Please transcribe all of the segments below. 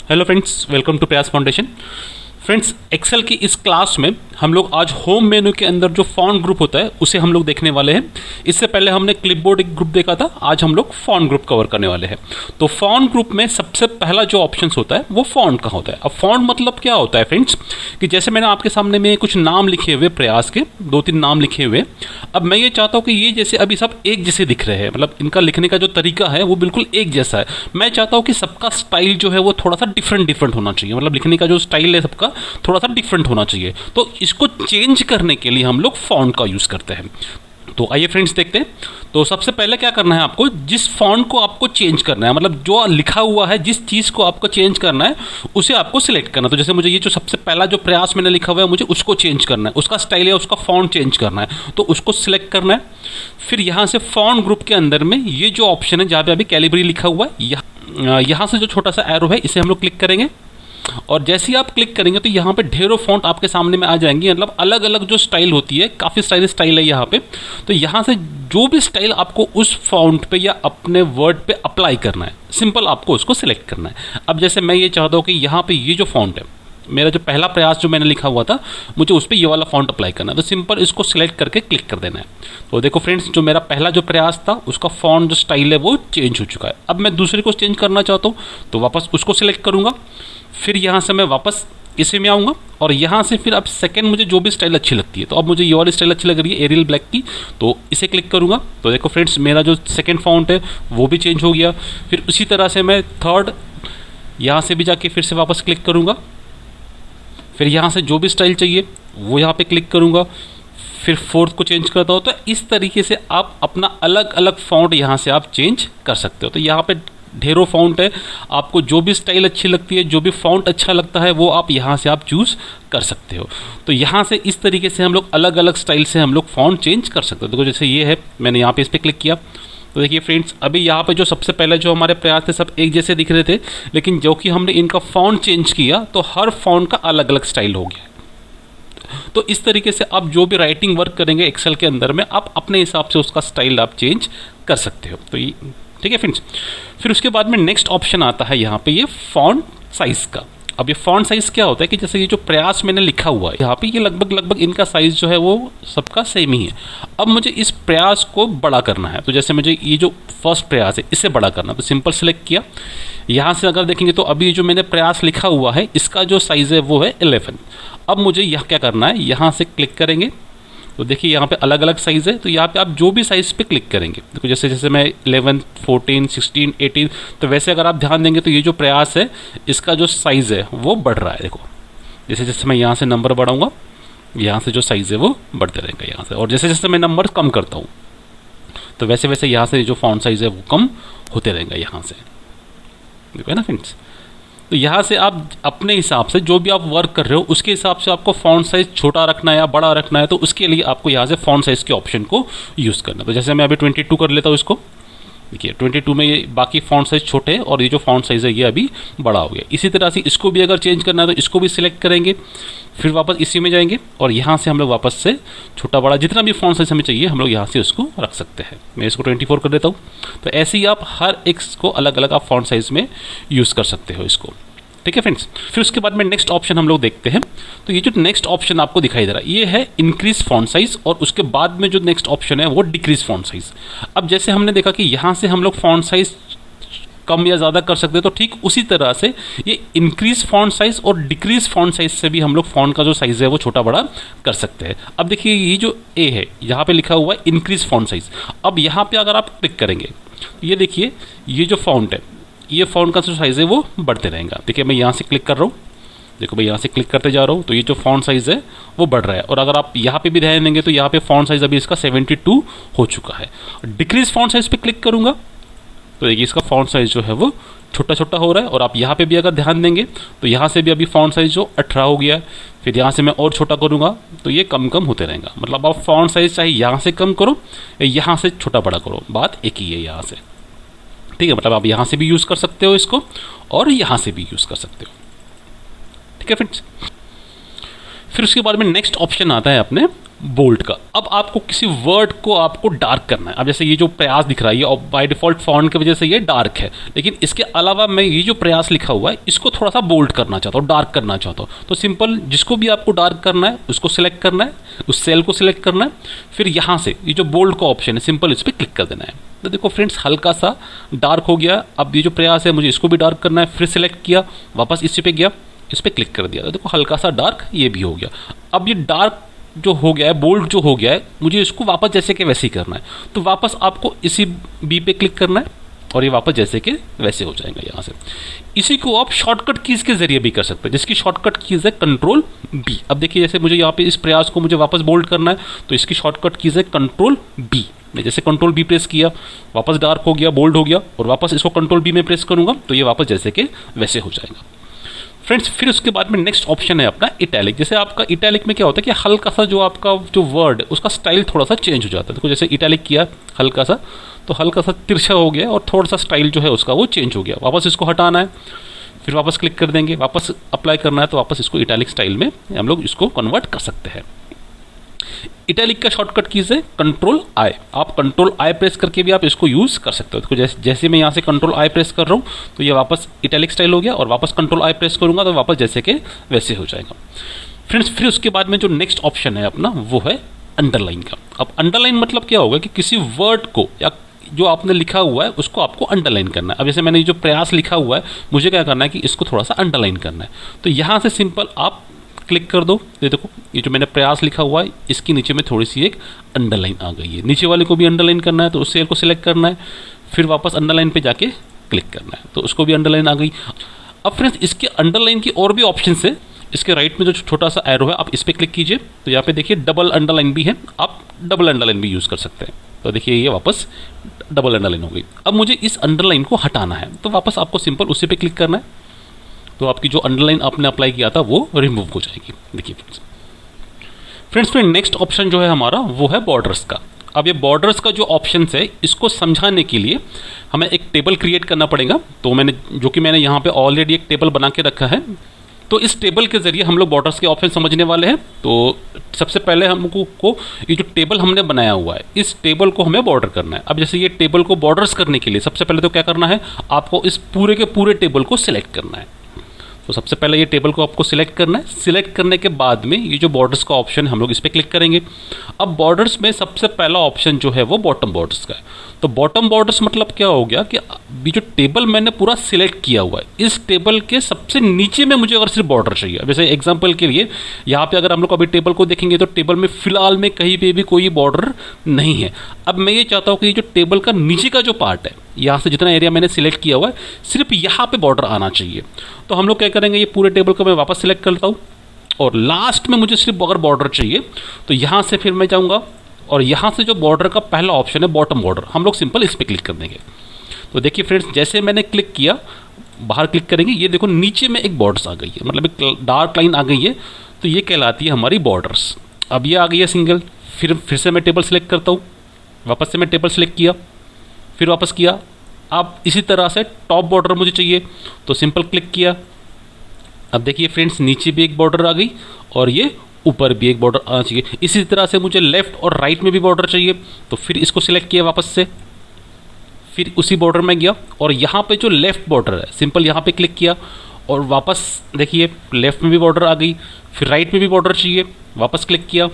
Hello friends, welcome to प्रयास foundation. Friends, Excel की इस क्लास में हम लोग आज होम मेनू के अंदर जो फॉन्ट ग्रुप होता है उसे हम लोग देखने वाले हैं। इससे पहले हमने क्लिपबोर्ड एक ग्रुप देखा था, आज हम लोग फॉन्ट ग्रुप कवर करने वाले हैं। तो फॉन्ट ग्रुप में सबसे पहला जो ऑप्शन होता है वो फॉन्ट का होता है। अब फॉन्ट मतलब क्या होता है फ्रेंड्स, कि जैसे मैंने आपके सामने में कुछ नाम लिखे हुए, प्रयास के 2-3 नाम लिखे हुए। अब मैं ये चाहता हूँ कि ये जैसे अभी सब एक जैसे दिख रहे हैं, मतलब इनका लिखने का जो तरीका है वो बिल्कुल एक जैसा है। मैं चाहता हूँ कि सबका स्टाइल जो है वो थोड़ा सा डिफरेंट होना चाहिए, मतलब लिखने का जो स्टाइल है सबका थोड़ा सा डिफरेंट होना चाहिए। तो इसको चेंज करने के लिए हम लोग फॉन्ट का यूज़ करते हैं। तो आइए फ्रेंड्स देखते हैं। तो सबसे पहले क्या करना है आपको, जिस फॉन्ट को आपको चेंज करना है, मतलब जो लिखा हुआ है, जिस चीज़ को आपको चेंज करना है उसे आपको सिलेक्ट करना है। तो जैसे मुझे ये जो सबसे पहला जो प्रयास मैंने लिखा हुआ है, मुझे उसको चेंज करना है, उसका स्टाइल है, उसका फॉन्ट चेंज करना है, तो उसको सिलेक्ट करना है। फिर यहाँ से फॉन्ट ग्रुप के अंदर में ये जो ऑप्शन है जहाँ पे अभी कैलिब्री लिखा हुआ है, यहाँ से जो छोटा सा एरो है इसे हम लोग क्लिक करेंगे। और जैसे ही आप क्लिक करेंगे तो यहाँ पे ढेरों फॉन्ट आपके सामने में आ जाएंगी, मतलब अलग अलग जो स्टाइल होती है, काफ़ी सारी स्टाइल है यहाँ पे। तो यहाँ से जो भी स्टाइल आपको उस फॉन्ट पे या अपने वर्ड पे अप्लाई करना है, सिंपल आपको उसको सिलेक्ट करना है। अब जैसे मैं ये चाहता हूँ कि यहाँ पे ये जो फॉन्ट है, मेरा जो पहला प्रयास जो मैंने लिखा हुआ था, मुझे उस पर ये वाला फॉन्ट अप्लाई करना है, तो सिंपल इसको सिलेक्ट करके क्लिक कर देना है। तो देखो फ्रेंड्स, जो मेरा पहला जो प्रयास था उसका फॉन्ट जो स्टाइल है वो चेंज हो चुका है। अब मैं दूसरे को चेंज करना चाहता हूँ तो वापस उसको सिलेक्ट करूँगा। फिर यहाँ से मैं वापस इसी में आऊँगा और यहाँ से फिर अब सेकंड मुझे जो भी स्टाइल अच्छी लगती है, तो अब मुझे ये वाली स्टाइल अच्छी लग रही है एरियल ब्लैक की, तो इसे क्लिक करूँगा। तो देखो फ्रेंड्स, मेरा जो सेकंड फॉन्ट है वो भी चेंज हो गया। फिर उसी तरह से मैं थर्ड यहाँ से भी जाके फिर से वापस क्लिक करूँगा। फिर यहाँ से जो भी स्टाइल चाहिए वो यहाँ पे क्लिक करूँगा। फिर फोर्थ को चेंज करता हो। तो इस तरीके से आप अपना अलग अलग फॉन्ट यहाँ से आप चेंज कर सकते हो। तो यहाँ पे ढेरों फॉन्ट है, आपको जो भी स्टाइल अच्छी लगती है, जो भी फॉन्ट अच्छा लगता है वो आप यहाँ से आप चूज़ कर सकते हो। तो यहाँ से इस तरीके से हम लोग अलग अलग स्टाइल से हम लोग फॉन्ट चेंज कर सकते हो। देखो जैसे ये है, मैंने यहाँ पे इस पर क्लिक किया तो देखिए फ्रेंड्स, अभी यहाँ पे जो सबसे पहले जो हमारे प्रयास थे सब एक जैसे दिख रहे थे, लेकिन जो कि हमने इनका फॉन्ट चेंज किया तो हर फॉन्ट का अलग अलग स्टाइल हो गया। तो इस तरीके से आप जो भी राइटिंग वर्क करेंगे एक्सेल के अंदर में, आप अपने हिसाब से उसका स्टाइल आप चेंज कर सकते हो। तो ये ठीक है फ्रेंड्स। फिर उसके बाद में नेक्स्ट ऑप्शन आता है यहाँ पे ये फॉन्ट साइज़ का। अब ये फॉन्ट साइज़ क्या होता है कि जैसे ये जो प्रयास मैंने लिखा हुआ है यहाँ पे, ये लगभग इनका साइज़ जो है वो सबका सेम ही है। अब मुझे इस प्रयास को बड़ा करना है, तो जैसे मुझे ये जो फर्स्ट प्रयास है इसे बड़ा करना है, तो सिंपल सेलेक्ट किया। यहाँ से अगर देखेंगे तो अभी जो मैंने प्रयास लिखा हुआ है इसका जो साइज़ है वो है 11। अब मुझे यहाँ क्या करना है, यहाँ से क्लिक करेंगे तो देखिए यहाँ पे अलग अलग साइज़ है, तो यहाँ पे आप जो भी साइज़ पे क्लिक करेंगे, देखो जैसे जैसे मैं 11, 14, 16, 18, तो वैसे अगर आप ध्यान देंगे तो ये जो प्रयास है इसका जो साइज़ है वो बढ़ रहा है। देखो जैसे जैसे मैं यहाँ से नंबर बढ़ाऊँगा, यहाँ से जो साइज़ है वो बढ़ते रहेंगे यहाँ से, और जैसे जैसे मैं नंबर कम करता हूँ तो वैसे वैसे यहाँ से जो फॉन्ट साइज़ है वो कम होते रहेंगे यहाँ से। देखो है ना फ्रेंड्स। तो यहाँ से आप अपने हिसाब से जो भी आप वर्क कर रहे हो उसके हिसाब से आपको फॉन्ट साइज़ छोटा रखना है या बड़ा रखना है, तो उसके लिए आपको यहाँ से फॉन्ट साइज़ के ऑप्शन को यूज़ करना है। तो जैसे मैं अभी 22 कर लेता हूँ इसको, देखिए 22 में ये बाकी फॉन्ट साइज़ छोटे हैं और ये जो फॉन्ट साइज़ है ये अभी बड़ा हो गया। इसी तरह से इसको भी अगर चेंज करना है तो इसको भी सिलेक्ट करेंगे, फिर वापस इसी में जाएंगे और यहाँ से हम लोग वापस से छोटा बड़ा जितना भी फॉन्ट साइज़ हमें चाहिए हम लोग यहाँ से उसको रख सकते हैं। मैं इसको 24 कर देता हूँ। तो ऐसे ही आप हर एक को अलग अलग आप फॉन्ट साइज़ में यूज़ कर सकते हो इसको। ठीक है फ्रेंड्स। फिर उसके बाद में नेक्स्ट ऑप्शन हम लोग देखते हैं। तो ये जो नेक्स्ट ऑप्शन आपको दिखाई दे रहा है ये है इंक्रीज फॉन्ट साइज, और उसके बाद में जो नेक्स्ट ऑप्शन है वो डिक्रीज फॉन्ट साइज। अब जैसे हमने देखा कि यहाँ से हम लोग फॉन्ट साइज कम या ज़्यादा कर सकते हैं, तो ठीक उसी तरह से ये इंक्रीज फॉन्ट साइज और डिक्रीज फॉन्ट साइज से भी हम लोग फॉन्ट का जो साइज है वो छोटा बड़ा कर सकते हैं। अब देखिए ये जो ए है यहाँ पे लिखा हुआ है इंक्रीज फॉन्ट साइज। अब यहाँ पे अगर आप क्लिक करेंगे तो ये देखिए ये जो फॉन्ट है, ये फॉन्ट का जो साइज़ है वो बढ़ते रहेगा। देखिए मैं यहाँ से क्लिक कर रहा हूँ, देखो मैं यहाँ से क्लिक करते जा रहा हूँ तो ये जो फॉन्ट साइज़ है वो बढ़ रहा है। और अगर आप यहाँ पे भी ध्यान देंगे तो यहाँ पे फॉन्ट साइज़ अभी इसका 72 हो चुका है। डिक्रीज फॉन्ट साइज़ पे क्लिक करूँगा तो देखिए इसका फॉन्ट साइज़ जो है वो छोटा छोटा हो रहा है। और आप यहाँ पे भी अगर ध्यान देंगे तो यहाँ से भी अभी फॉन्ट साइज़ जो 18 हो गया है। फिर यहाँ से मैं और छोटा करूँगा तो ये कम कम होते रहेगा। मतलब आप फॉन्ट साइज़ चाहे यहाँ से कम करो या यहाँ से छोटा बड़ा करो, बात एक ही है यहाँ से। ठीक है, मतलब आप यहाँ से भी यूज़ कर सकते हो इसको और यहाँ से भी यूज़ कर सकते हो। ठीक है फ्रेंड्स। फिर उसके बाद में नेक्स्ट ऑप्शन आता है अपने बोल्ड का। अब आपको किसी वर्ड को आपको डार्क करना है। अब जैसे ये जो प्रयास दिख रहा है, ये और बाय डिफॉल्ट फॉन्ट की वजह से ये डार्क है, लेकिन इसके अलावा मैं ये जो प्रयास लिखा हुआ है इसको थोड़ा सा बोल्ड करना चाहता हूँ, डार्क करना चाहता हूँ। तो सिंपल जिसको भी आपको डार्क करना है उसको सिलेक्ट करना है, उस सेल को सिलेक्ट करना है, फिर यहाँ से ये जो बोल्ड का ऑप्शन है सिंपल इस पर क्लिक कर देना है। तो देखो फ्रेंड्स हल्का सा डार्क हो गया। अब ये जो प्रयास है मुझे इसको भी डार्क करना है, फिर सिलेक्ट किया, वापस इसी पे गया, इस पर क्लिक कर दिया। तो देखो हल्का सा डार्क ये भी हो गया। अब ये डार्क जो हो गया है, बोल्ड जो हो गया है, मुझे इसको वापस जैसे कि वैसे ही करना है। तो वापस आपको इसी बी पे क्लिक करना है और ये वापस जैसे कि वैसे हो जाएगा यहाँ से। इसी को आप शॉर्टकट कीज़ के जरिए भी कर सकते हैं, जिसकी शॉर्टकट कीज़ है कंट्रोल बी। अब देखिए जैसे मुझे यहाँ पे इस प्रयास को मुझे वापस बोल्ड करना है, तो इसकी शॉर्टकट कीज़ है कंट्रोल बी। मैं जैसे कंट्रोल बी प्रेस किया, वापस डार्क हो गया, बोल्ड हो गया, और वापस इसको कंट्रोल बी में प्रेस करूँगा तो ये वापस जैसे कि वैसे हो जाएगा फ्रेंड्स। फिर उसके बाद में नेक्स्ट ऑप्शन है अपना इटैलिक। जैसे आपका इटैलिक में क्या होता है कि हल्का सा जो आपका जो वर्ड है उसका स्टाइल थोड़ा सा चेंज हो जाता है। देखो जैसे इटैलिक किया हल्का सा, तो हल्का सा तिरछा हो गया और थोड़ा सा स्टाइल जो है उसका वो चेंज हो गया। वापस इसको हटाना है, फिर वापस क्लिक कर देंगे, वापस अप्लाई करना है, तो वापस इसको इटैलिक स्टाइल में हम लोग इसको कन्वर्ट कर सकते हैं। इटैलिक का शॉर्टकट कीज है कंट्रोल आई। आप कंट्रोल आई प्रेस करके भी आप इसको यूज़ कर सकते हो। तो जैसे मैं यहाँ से कंट्रोल आई प्रेस कर रहा हूँ तो ये वापस इटैलिक स्टाइल हो गया, और वापस कंट्रोल आई प्रेस करूँगा तो वापस जैसे कि वैसे हो जाएगा फ्रेंड्स। फिर उसके बाद में जो नेक्स्ट ऑप्शन है अपना वो है अंडरलाइन का। अब अंडरलाइन मतलब क्या होगा कि किसी वर्ड को या जो आपने लिखा हुआ है उसको आपको अंडरलाइन करना है। अब जैसे मैंने ये जो प्रयास लिखा हुआ है, मुझे क्या करना है कि इसको थोड़ा सा अंडरलाइन करना है। तो यहाँ से सिंपल आप क्लिक कर दो, ये देखो ये जो मैंने प्रयास लिखा हुआ है इसकी नीचे में थोड़ी सी एक अंडरलाइन आ गई है। नीचे वाले को भी अंडरलाइन करना है तो उस सेल को सिलेक्ट करना है, फिर वापस अंडरलाइन पे जाके क्लिक करना है, तो उसको भी अंडरलाइन आ गई। अब फ्रेंड्स इसके अंडरलाइन की और भी ऑप्शन है। इसके राइट में जो छोटा सा एरो है आप इस पर क्लिक कीजिए, तो यहाँ पे देखिए डबल अंडरलाइन भी है, आप डबल अंडरलाइन भी यूज़ कर सकते हैं। तो देखिए ये वापस डबल अंडरलाइन हो गई। अब मुझे इस अंडरलाइन को हटाना है, तो वापस आपको सिंपल उसी पे क्लिक करना है, तो आपकी जो अंडरलाइन आपने अप्लाई किया था वो रिमूव हो जाएगी। देखिए फ्रेंड्स फिर नेक्स्ट ऑप्शन जो है हमारा वो है बॉर्डर्स का। अब ये बॉर्डर्स का जो ऑप्शन है इसको समझाने के लिए हमें एक टेबल क्रिएट करना पड़ेगा। तो मैंने यहाँ पे ऑलरेडी एक टेबल बना के रखा है, तो इस टेबल के जरिए हम लोग बॉर्डर्स के ऑप्शन समझने वाले हैं। तो सबसे पहले हमको ये जो टेबल हमने बनाया हुआ है इस टेबल को हमें बॉर्डर करना है। अब जैसे ये टेबल को बॉर्डर्स करने के लिए सबसे पहले तो क्या करना है, आपको इस पूरे के पूरे टेबल को सिलेक्ट करना है। तो सबसे पहले ये टेबल को आपको सिलेक्ट करना है। सिलेक्ट करने के बाद में ये जो बॉर्डर्स का ऑप्शन है हम लोग इस पर क्लिक करेंगे। अब बॉर्डर्स में सबसे पहला ऑप्शन जो है वो बॉटम बॉर्डर्स का है। तो बॉटम बॉर्डर्स मतलब क्या हो गया कि ये जो टेबल मैंने पूरा सिलेक्ट किया हुआ है इस टेबल के सबसे नीचे में मुझे अगर सिर्फ बॉर्डर चाहिए। जैसे एग्जांपल के लिए यहाँ पे अगर हम लोग अभी टेबल को देखेंगे तो टेबल में फिलहाल में कहीं पे भी कोई बॉर्डर नहीं है। अब मैं ये चाहता हूँ कि ये जो टेबल का नीचे का जो पार्ट है, यहाँ से जितना एरिया मैंने सिलेक्ट किया हुआ है सिर्फ यहाँ पे बॉर्डर आना चाहिए। तो हम लोग क्या करेंगे, ये पूरे टेबल को मैं वापस सिलेक्ट करता हूँ और लास्ट में मुझे सिर्फ अगर बॉर्डर चाहिए तो यहाँ से फिर मैं जाऊँगा और यहाँ से जो बॉर्डर का पहला ऑप्शन है बॉटम बॉर्डर, हम लोग सिंपल इस पर क्लिक कर देंगे। तो देखिए फ्रेंड्स जैसे मैंने क्लिक किया, बाहर क्लिक करेंगे, ये देखो नीचे में एक बॉर्डर्स आ गई है, मतलब एक डार्क लाइन आ गई है। तो ये कहलाती है हमारी बॉर्डर्स। अब ये आ गई है सिंगल, फिर से मैं टेबल सेलेक्ट करता हूँ, वापस से मैं टेबल सेलेक्ट किया, फिर वापस किया। अब इसी तरह से टॉप बॉर्डर मुझे चाहिए तो सिंपल क्लिक किया। अब देखिए फ्रेंड्स नीचे भी एक बॉर्डर आ गई और ये ऊपर भी एक बॉर्डर आना चाहिए। इसी तरह से मुझे लेफ्ट और राइट में भी बॉर्डर चाहिए, तो फिर इसको सिलेक्ट किया वापस से, फिर उसी बॉर्डर में गया और यहाँ पे जो लेफ्ट बॉर्डर है सिंपल यहाँ पे क्लिक किया और वापस देखिए लेफ्ट में भी बॉर्डर आ गई, फिर राइट में भी बॉर्डर चाहिए, वापस क्लिक किया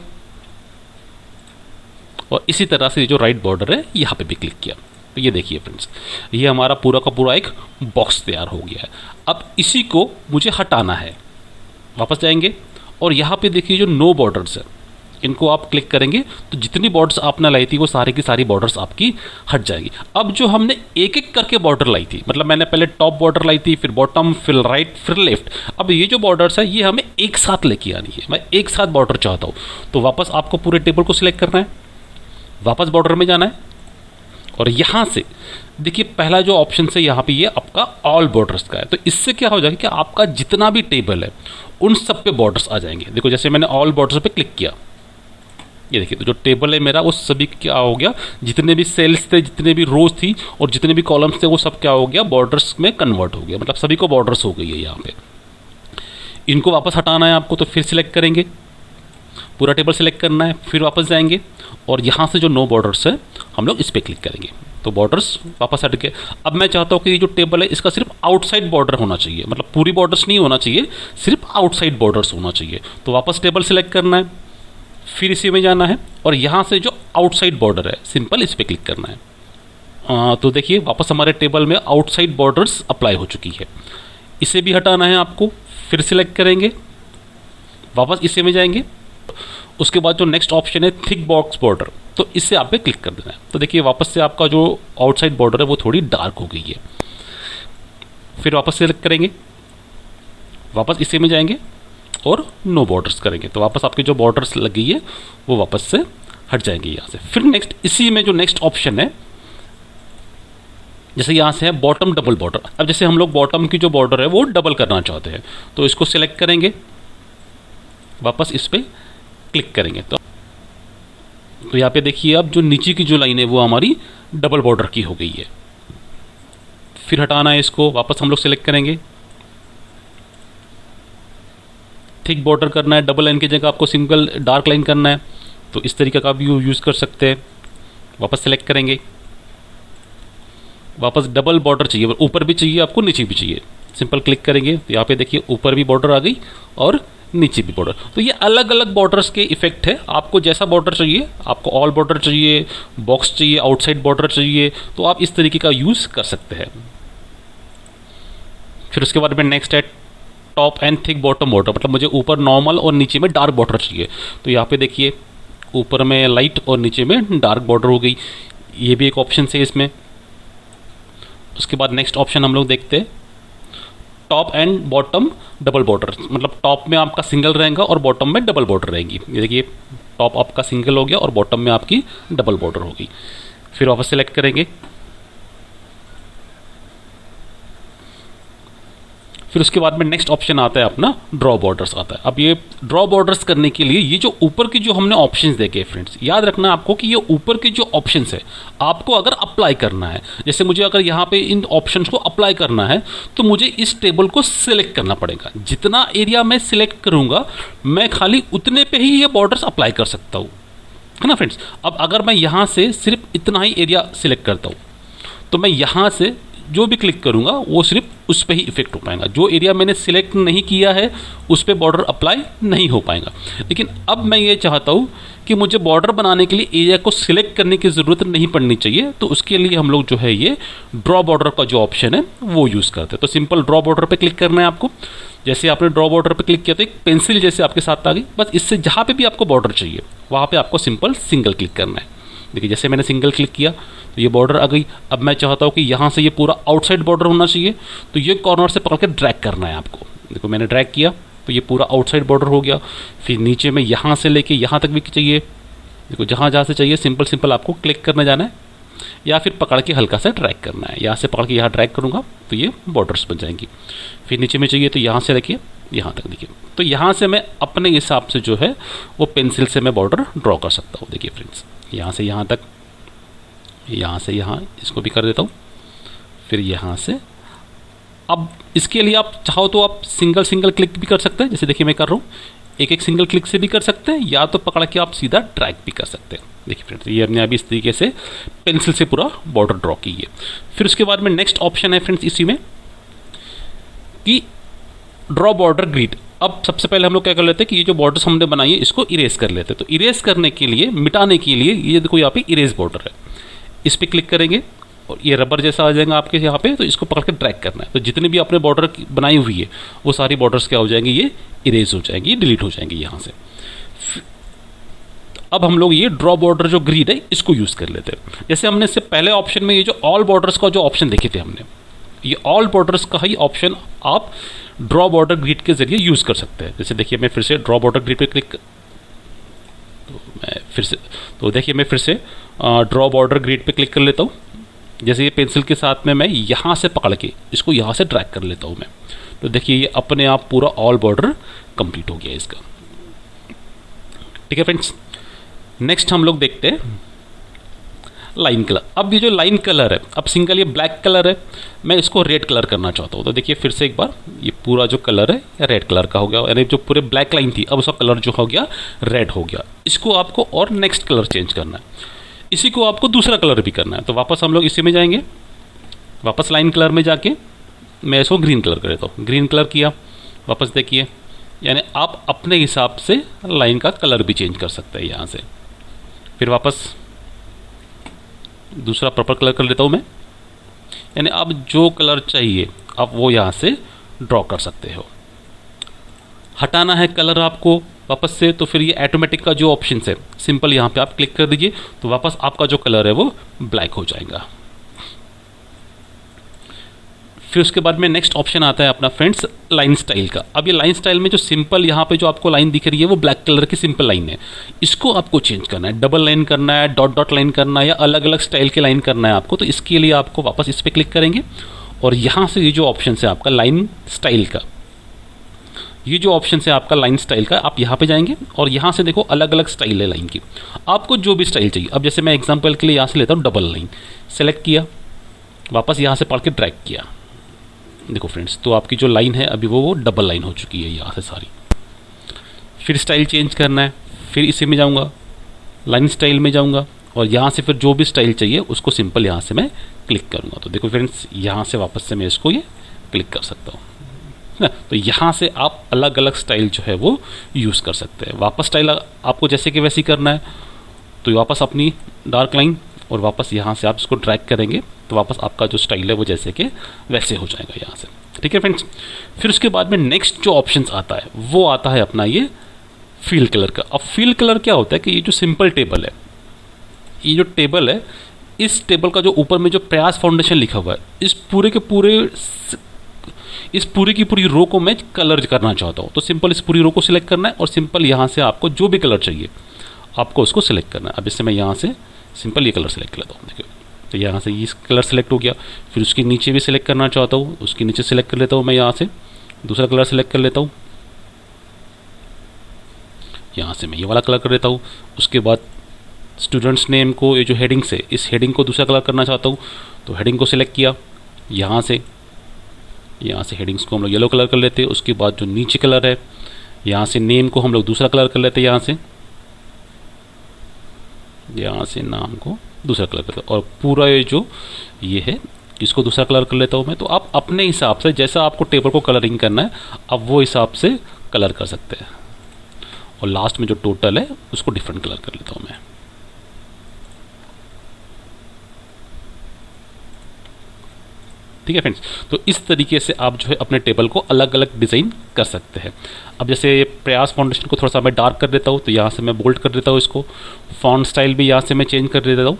और इसी तरह से जो राइट बॉर्डर है यहाँ पे भी क्लिक किया। तो ये देखिए फ्रेंड्स ये हमारा पूरा का पूरा एक बॉक्स तैयार हो गया है। अब इसी को मुझे हटाना है, वापस जाएंगे और यहाँ पे देखिए जो नो बॉर्डर्स है इनको आप क्लिक करेंगे तो जितनी बॉर्डर्स आपने लाई थी वो सारी की सारी बॉर्डर्स आपकी हट जाएगी। अब जो हमने एक एक करके बॉर्डर लाई थी, मतलब मैंने पहले टॉप बॉर्डर लाई थी, फिर बॉटम, फिर राइट, फिर लेफ्ट, अब ये जो बॉर्डर्स है ये हमें एक साथ लेके आनी है। मैं एक साथ बॉर्डर चाहता हूँ तो वापस आपको पूरे टेबल को सिलेक्ट करना है, वापस बॉर्डर में जाना है और यहाँ से देखिए पहला जो ऑप्शन है यहाँ पे ये आपका ऑल बॉर्डर्स का है। तो इससे क्या हो जाएगा कि आपका जितना भी टेबल है उन सब पे बॉर्डर्स आ जाएंगे। देखो जैसे मैंने ऑल बॉर्डर्स पे क्लिक किया, ये देखिए तो जो टेबल है मेरा वो सभी क्या हो गया, जितने भी सेल्स थे, जितने भी रोज थी और जितने भी कॉलम्स थे वो सब क्या हो गया, बॉर्डर्स में कन्वर्ट हो गया, मतलब सभी को बॉर्डर्स हो गई है यहाँ पे। इनको वापस हटाना है आपको तो फिर सिलेक्ट करेंगे, पूरा टेबल सेलेक्ट करना है, फिर वापस जाएंगे और यहाँ से जो नो बॉर्डर्स है हम लोग इस पर क्लिक करेंगे तो बॉर्डर्स वापस हट गए। अब मैं चाहता हूँ कि ये जो टेबल है इसका सिर्फ आउटसाइड बॉर्डर होना चाहिए, मतलब पूरी बॉर्डर्स नहीं होना चाहिए, सिर्फ आउटसाइड बॉर्डर्स होना चाहिए। तो वापस टेबल सेलेक्ट करना है, फिर इसी में जाना है और यहाँ से जो आउटसाइड बॉर्डर है सिंपल इस पर क्लिक करना है। तो देखिए वापस हमारे टेबल में आउटसाइड बॉर्डर्स अप्लाई हो चुकी है। इसे भी हटाना है आपको, फिर सिलेक्ट करेंगे, वापस इसी में जाएंगे, उसके बाद जो नेक्स्ट ऑप्शन है थिक बॉक्स बॉर्डर, तो इससे आप पे क्लिक कर देना है। तो देखिए वापस से आपका जो आउटसाइड बॉर्डर है वो थोड़ी डार्क हो गई है। फिर वापस सेलेक्ट करेंगे, वापस इसी में जाएंगे और नो बॉर्डर्स करेंगे तो वापस आपकी जो बॉर्डर्स लग गई है वो वापस से हट जाएंगे यहाँ से। फिर नेक्स्ट इसी में जो नेक्स्ट ऑप्शन है, जैसे यहाँ से है बॉटम डबल बॉर्डर। अब जैसे हम लोग बॉटम की जो बॉर्डर है वो डबल करना चाहते हैं तो इसको सिलेक्ट करेंगे, वापस इस पर क्लिक करेंगे तो यहाँ पे देखिए अब जो नीचे की जो लाइन है वो हमारी डबल बॉर्डर की हो गई है। फिर हटाना है इसको, वापस हम लोग सेलेक्ट करेंगे, थिक बॉर्डर करना है, डबल लाइन की जगह आपको सिंगल डार्क लाइन करना है तो इस तरीके का भी यूज़ कर सकते हैं। वापस सेलेक्ट करेंगे, वापस डबल बॉर्डर चाहिए, ऊपर भी चाहिए आपको नीचे भी चाहिए, सिंपल क्लिक करेंगे तो यहाँ पे देखिए ऊपर भी बॉर्डर आ गई और नीचे भी बॉर्डर। तो ये अलग अलग बॉर्डर्स के इफेक्ट है, आपको जैसा बॉर्डर चाहिए, आपको ऑल बॉर्डर चाहिए, बॉक्स चाहिए, आउटसाइड बॉर्डर चाहिए, तो आप इस तरीके का यूज़ कर सकते हैं। फिर उसके बाद में नेक्स्ट है top and thick bottom border, मतलब मुझे ऊपर नॉर्मल और नीचे में डार्क बॉर्डर चाहिए तो यहाँ पे देखिए ऊपर में लाइट और नीचे में डार्क बॉर्डर हो गई, ये भी एक ऑप्शन है इसमें। उसके बाद नेक्स्ट ऑप्शन हम लोग देखते हैं top and bottom double border, मतलब टॉप में आपका सिंगल रहेगा और बॉटम में डबल बॉर्डर रहेगी। ये देखिए टॉप आपका सिंगल हो गया और बॉटम में आपकी डबल बॉर्डर होगी। फिर वापस सेलेक्ट करेंगे, फिर उसके बाद में नेक्स्ट ऑप्शन आता है अपना ड्रॉ बॉर्डर्स आता है। अब ये ड्रॉ बॉर्डर्स करने के लिए ये जो ऊपर की जो हमने ऑप्शंस देखे फ्रेंड्स, याद रखना आपको कि ये ऊपर के जो ऑप्शंस है आपको अगर अप्लाई करना है, जैसे मुझे अगर यहाँ पे इन ऑप्शंस को अप्लाई करना है तो मुझे इस टेबल को सिलेक्ट करना पड़ेगा। जितना एरिया मैं सिलेक्ट करूँगा मैं खाली उतने पे ही ये बॉर्डर्स अप्लाई कर सकता हूँ, है ना फ्रेंड्स। अब अगर मैं यहाँ से सिर्फ इतना ही एरिया सिलेक्ट करता हूँ तो मैं यहाँ से जो भी क्लिक करूंगा वो सिर्फ उस पे ही इफेक्ट हो पाएगा, जो एरिया मैंने सिलेक्ट नहीं किया है उस पे बॉर्डर अप्लाई नहीं हो पाएगा। लेकिन अब मैं ये चाहता हूँ कि मुझे बॉर्डर बनाने के लिए एरिया को सिलेक्ट करने की ज़रूरत नहीं पड़नी चाहिए, तो उसके लिए हम लोग जो है ये ड्रॉ बॉर्डर का जो ऑप्शन है वो यूज़ करते हैं। तो सिंपल ड्रॉ बॉर्डर पर क्लिक करना है आपको। जैसे आपने ड्रॉ बॉर्डर पर क्लिक किया तो एक पेंसिल जैसे आपके साथ आ गई, बस इससे जहाँ पर भी आपको बॉर्डर चाहिए वहाँ पर आपको सिंपल सिंगल क्लिक करना है। देखिए जैसे मैंने सिंगल क्लिक किया तो ये बॉर्डर आ गई। अब मैं चाहता हूँ कि यहाँ से ये पूरा आउटसाइड बॉर्डर होना चाहिए तो ये कॉर्नर से पकड़ के ड्रैग करना है आपको। देखो मैंने ड्रैग किया तो ये पूरा आउटसाइड बॉर्डर हो गया। फिर नीचे में यहाँ से लेके यहाँ तक भी चाहिए, देखो जहाँ जहाँ से चाहिए सिंपल सिंपल आपको क्लिक करने जाना है या फिर पकड़ के हल्का सा ड्रैग करना है। यहाँ से पकड़ के यहाँ ड्रैग करूँगा तो ये बॉर्डर्स बन जाएंगी। फिर नीचे में चाहिए तो यहाँ से लेके यहाँ तक देखिए, तो यहाँ से मैं अपने हिसाब से जो है वो पेंसिल से मैं बॉर्डर ड्रॉ कर सकता हूँ। देखिए फ्रेंड्स यहाँ से यहाँ तक, यहाँ से यहाँ इसको भी कर देता हूँ, फिर यहाँ से। अब इसके लिए आप चाहो तो आप सिंगल सिंगल क्लिक भी कर सकते हैं, जैसे देखिए मैं कर रहा हूँ, एक एक सिंगल क्लिक से भी कर सकते हैं या तो पकड़ के आप सीधा ड्रैग भी कर सकते हैं। देखिए फ्रेंड्स ये हमने अभी इस तरीके से पेंसिल से पूरा बॉर्डर ड्रॉ की है। फिर उसके बाद में नेक्स्ट ऑप्शन है फ्रेंड्स इसी में कि ड्रॉ बॉर्डर ग्रिड। अब सबसे पहले हम लोग क्या कर लेते हैं कि ये जो बॉर्डर्स हमने बनाई है इसको इरेज कर लेते हैं। तो इरेज करने के लिए, मिटाने के लिए, ये देखो यहाँ पे इरेज बॉर्डर है, इस पर क्लिक करेंगे और ये रबर जैसा आ जाएगा आपके यहाँ पे, तो इसको पकड़ के ड्रैग करना है। तो जितने भी आपने बॉर्डर बनाई हुई है वो सारी बॉर्डर्स क्या हो जाएंगी, ये इरेज हो जाएंगी, डिलीट हो जाएंगी यहाँ से। अब हम लोग ये ड्रॉ बॉर्डर जो ग्रिड है इसको यूज़ कर लेते हैं। जैसे हमने इससे पहले ऑप्शन में ये जो ऑल बॉर्डर्स का जो ऑप्शन देखे थे हमने, ये ऑल बॉर्डर्स का ही ऑप्शन आप ड्रॉ बॉर्डर ग्रिड के जरिए यूज़ कर सकते हैं। जैसे देखिए मैं फिर से ड्रॉ बॉर्डर ग्रिड पे क्लिक, तो देखिए मैं फिर से ड्रॉ बॉर्डर ग्रिड पे क्लिक कर लेता हूँ। जैसे ये पेंसिल के साथ में मैं यहाँ से पकड़ के इसको यहाँ से ड्रैग कर लेता हूँ मैं, तो देखिए ये अपने आप पूरा ऑल बॉर्डर कंप्लीट हो गया इसका। ठीक है फ्रेंड्स, नेक्स्ट हम लोग देखते हैं लाइन कलर। अब ये जो लाइन कलर है, अब सिंगल ये ब्लैक कलर है, मैं इसको रेड कलर करना चाहता हूँ। तो देखिए फिर से एक बार, ये पूरा जो कलर है रेड कलर का हो गया, यानी जो पूरे ब्लैक लाइन थी अब उसका कलर जो हो गया रेड हो गया। इसको आपको और नेक्स्ट कलर चेंज करना है, इसी को आपको दूसरा कलर भी करना है। तो वापस हम लोग इसी में जाएंगे, वापस लाइन कलर में जाके मैं इसको ग्रीन कलर कर देता हूँ। ग्रीन कलर किया, वापस देखिए, यानी आप अपने हिसाब से लाइन का कलर भी चेंज कर सकते हैं यहाँ से। फिर वापस दूसरा पर्पल कलर कर लेता हूँ मैं, यानी आप जो कलर चाहिए आप वो यहाँ से ड्रॉ कर सकते हो। हटाना है कलर आपको वापस से, तो फिर ये ऑटोमेटिक का जो ऑप्शन है सिंपल यहाँ पे आप क्लिक कर दीजिए, तो वापस आपका जो कलर है वो ब्लैक हो जाएगा। फिर उसके बाद में नेक्स्ट ऑप्शन आता है अपना फ्रेंड्स लाइन स्टाइल का। अब ये लाइन स्टाइल में जो सिंपल यहाँ पे जो आपको लाइन दिख रही है वो ब्लैक कलर की सिंपल लाइन है, इसको आपको चेंज करना है, डबल लाइन करना है, डॉट डॉट लाइन करना है, या अलग अलग स्टाइल की लाइन करना है आपको। तो इसके लिए आपको वापस इस पर क्लिक करेंगे और यहाँ से ये जो ऑप्शन है आपका लाइन स्टाइल का, ये जो ऑप्शन है आपका लाइन स्टाइल का, आप यहाँ पे जाएंगे और यहाँ से देखो अलग अलग स्टाइल है लाइन की, आपको जो भी स्टाइल चाहिए। अब जैसे मैं एग्जांपल के लिए यहाँ से लेता हूँ डबल लाइन, सेलेक्ट किया, वापस यहाँ से पढ़ के ड्रैग किया, देखो फ्रेंड्स, तो आपकी जो लाइन है अभी वो डबल लाइन हो चुकी है यहाँ से सारी। फिर स्टाइल चेंज करना है, फिर इसी में जाऊँगा, लाइन स्टाइल में जाऊँगा और यहाँ से फिर जो भी स्टाइल चाहिए उसको सिंपल यहाँ से मैं क्लिक करूँगा। तो देखो फ्रेंड्स, यहाँ से वापस से मैं इसको ये क्लिक कर सकता हूँ ना। तो यहाँ से आप अलग अलग स्टाइल जो है वो यूज़ कर सकते हैं। वापस स्टाइल आपको जैसे कि वैसे ही करना है, तो वापस अपनी डार्क लाइन और वापस यहाँ से आप इसको ड्रैग करेंगे तो वापस आपका जो स्टाइल है वो जैसे कि वैसे हो जाएगा यहाँ से। ठीक है फ्रेंड्स, फिर उसके बाद में नेक्स्ट जो ऑप्शन आता है वो आता है अपना ये फील कलर का। अब फील कलर क्या होता है कि ये जो सिंपल टेबल है, ये जो टेबल है, इस टेबल का जो ऊपर में जो प्रयास फाउंडेशन लिखा हुआ है, इस पूरी की पूरी रो को मैं कलर करना चाहता हूँ। तो सिंपल इस पूरी रो को सिलेक्ट करना है और सिंपल यहाँ से आपको जो भी कलर चाहिए आपको उसको सिलेक्ट करना है। अब इससे मैं यहाँ से सिंपल ये कलर सेलेक्ट कर लेता हूँ। देखिए, तो यहाँ से ये कलर सेलेक्ट हो गया। फिर उसके नीचे भी सिलेक्ट करना चाहता हूँ, उसके नीचे सेलेक्ट कर लेता हूँ मैं, यहाँ से दूसरा कलर सेलेक्ट कर लेता हूँ, यहाँ से मैं ये वाला कलर कर लेता हूँ। उसके बाद स्टूडेंट्स नेम को, ये जो हेडिंग्स है, इस हेडिंग को दूसरा कलर करना चाहता हूँ, तो हेडिंग को सिलेक्ट किया, यहाँ से हेडिंग्स को हम लोग येलो कलर कर लेते हैं। उसके बाद जो नीचे कलर है, यहाँ से नेम को हम लोग दूसरा कलर कर लेते हैं, यहाँ से नाम को दूसरा कलर करता हूँ और पूरा ये है इसको दूसरा कलर कर लेता हूँ मैं। तो आप अपने हिसाब से जैसा आपको टेबल को कलरिंग करना है आप वो हिसाब से कलर कर सकते हैं। और लास्ट में जो टोटल है उसको डिफरेंट कलर कर लेता हूँ मैं। ठीक है फ्रेंड्स, तो इस तरीके से आप जो है अपने टेबल को अलग अलग डिज़ाइन कर सकते हैं। अब जैसे प्रयास फाउंडेशन को थोड़ा सा मैं डार्क कर देता हूँ, तो यहाँ से मैं बोल्ड कर देता हूँ इसको। फॉन्ट स्टाइल भी यहाँ से मैं चेंज कर देता हूँ,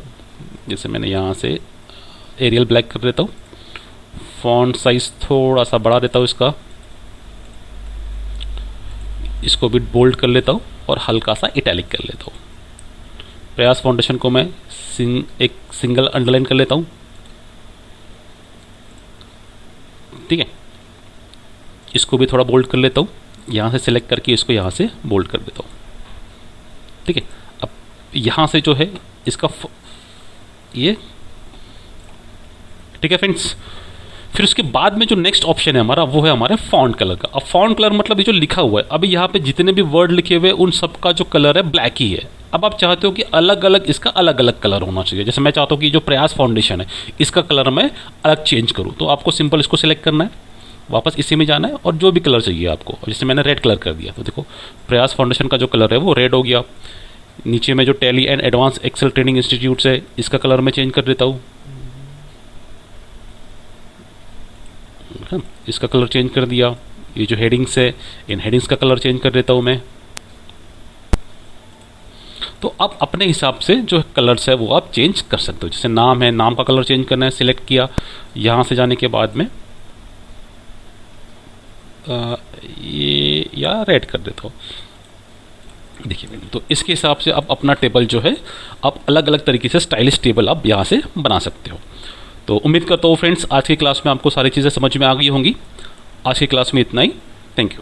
जैसे मैंने यहाँ से एरियल ब्लैक कर देता हूँ। फॉन्ट साइज थोड़ा सा बढ़ा देता हूँ इसका, इसको भी बोल्ड कर लेता हूँ और हल्का सा इटैलिक कर लेता हूँ। प्रयास फाउंडेशन को मैं एक सिंगल अंडरलाइन कर लेता हूँ। ठीक है, इसको भी थोड़ा बोल्ड कर लेता हूँ, यहाँ से सिलेक्ट करके इसको यहाँ से बोल्ड कर देता हूँ। ठीक है, अब यहाँ से जो है इसका ये, ठीक है फ्रेंड्स। फिर उसके बाद में जो नेक्स्ट ऑप्शन है हमारा वो है हमारे फॉन्ट कलर का। अब फॉन्ट कलर मतलब ये जो लिखा हुआ है, अभी यहाँ पे जितने भी वर्ड लिखे हुए हैं उन सब का जो कलर है ब्लैक ही है। अब आप चाहते हो कि अलग अलग इसका अलग अलग कलर होना चाहिए, जैसे मैं चाहता हूँ कि जो प्रयास फाउंडेशन है इसका कलर मैं अलग चेंज करूँ, तो आपको सिंपल इसको सिलेक्ट करना है, वापस इसी में जाना है और जो भी कलर चाहिए आपको, जैसे मैंने रेड कलर कर दिया, तो देखो प्रयास फाउंडेशन का जो कलर है वो रेड हो गया। नीचे में जो Tally and advance Excel training institute है इसका कलर मैं चेंज कर देता हूँ, इसका कलर चेंज कर दिया। ये जो हेडिंग्स है इन हेडिंग्स का कलर चेंज कर देता हूँ मैं। तो आप अपने हिसाब से जो कलर्स है वो आप चेंज कर सकते हो। जैसे नाम है, नाम का कलर चेंज करना है, सिलेक्ट किया, यहाँ से जाने के बाद में ये या रेड कर देता हूँ। देखिए, तो इसके हिसाब से आप अपना टेबल जो है आप अलग अलग तरीके से स्टाइलिश टेबल आप यहाँ से बना सकते हो। तो उम्मीद करता हूँ फ्रेंड्स आज की क्लास में आपको सारी चीज़ें समझ में आ गई होंगी। आज की क्लास में इतना ही, थैंक यू।